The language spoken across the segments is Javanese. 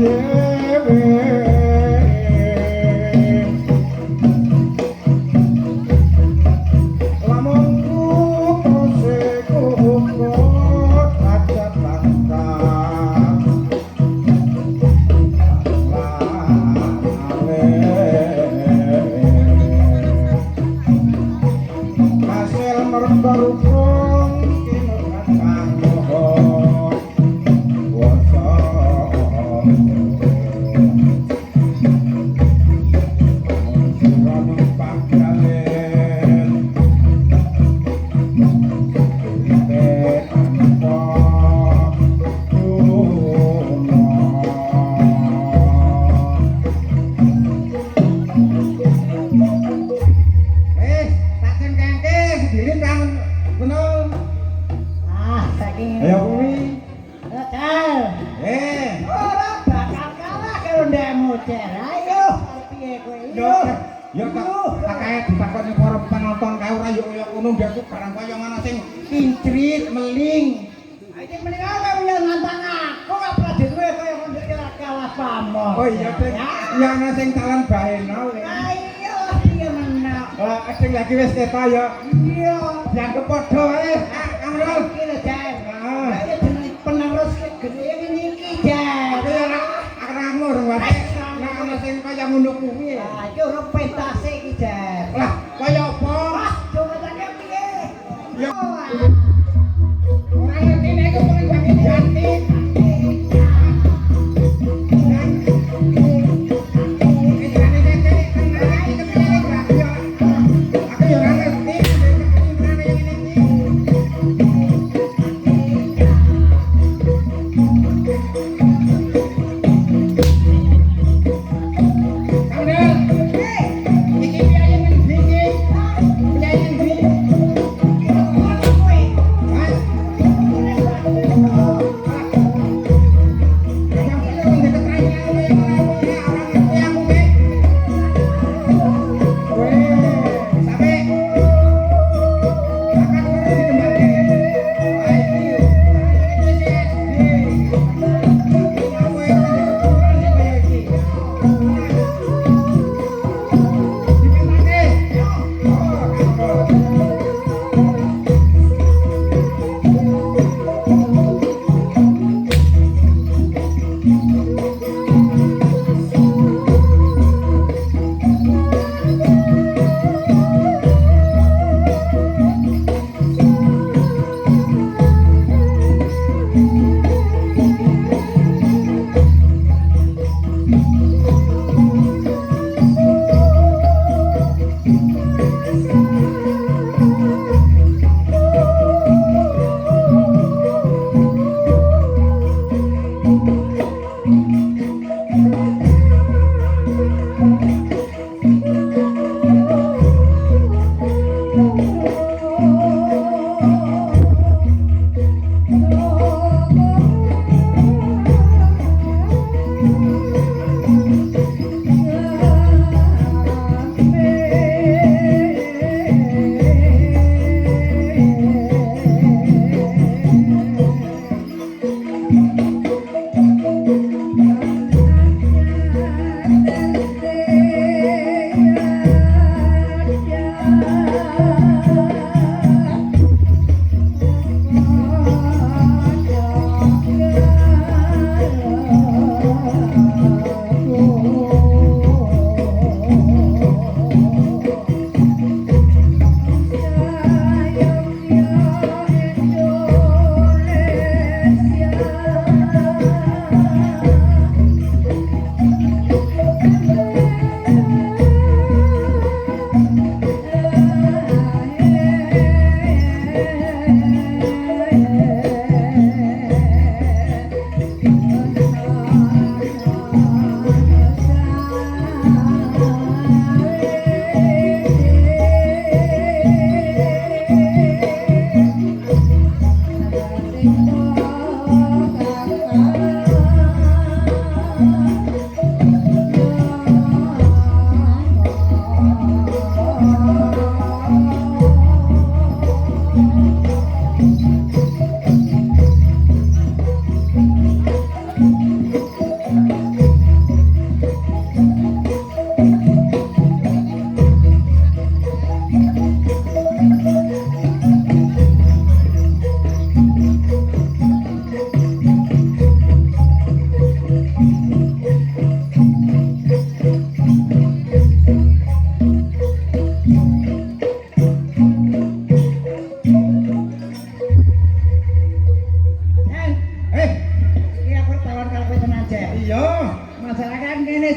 Iki piye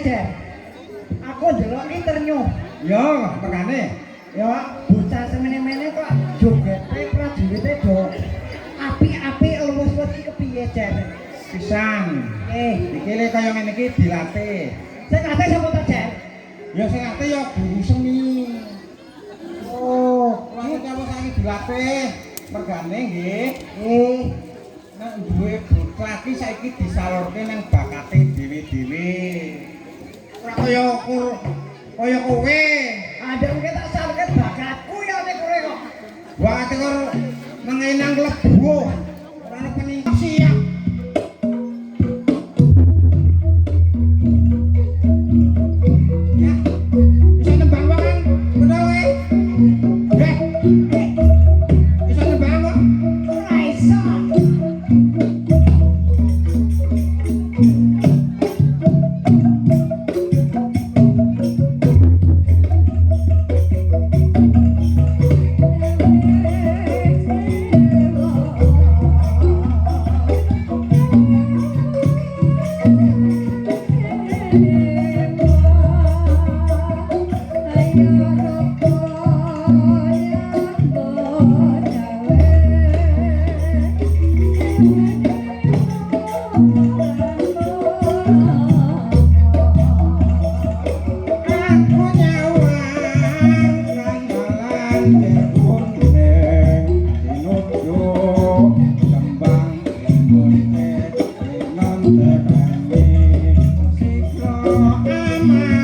Jar. Aku ndelok iki ternyuh. Yo, makane. Ya, bocah semene-mene kok jogete prajurite do apik-apik luwes wedi kepiye Jar? Pisan. Iki lek kaya ngene iki dilatih. Sing latih sapa to Jar? Ya sing latih ya guru seni. Oh, Wong kaya saiki dilatih. Mergane nggih. Nek duwe laki saiki disalurke nang bakate dhewe-dhewe. Ora kaya kowe. ada mungkin tak salurke bakatku ya nek kowe kok. Bakate karo nang enang klebu. Ora ana peningkat siap. Ya. Bisa nembang wae. Bener wae. Nggih. Bisa nembang kok. Ora iso. Aku nyawang nang dalan kuning sinuju kembang rimbune sinon terani sikro aman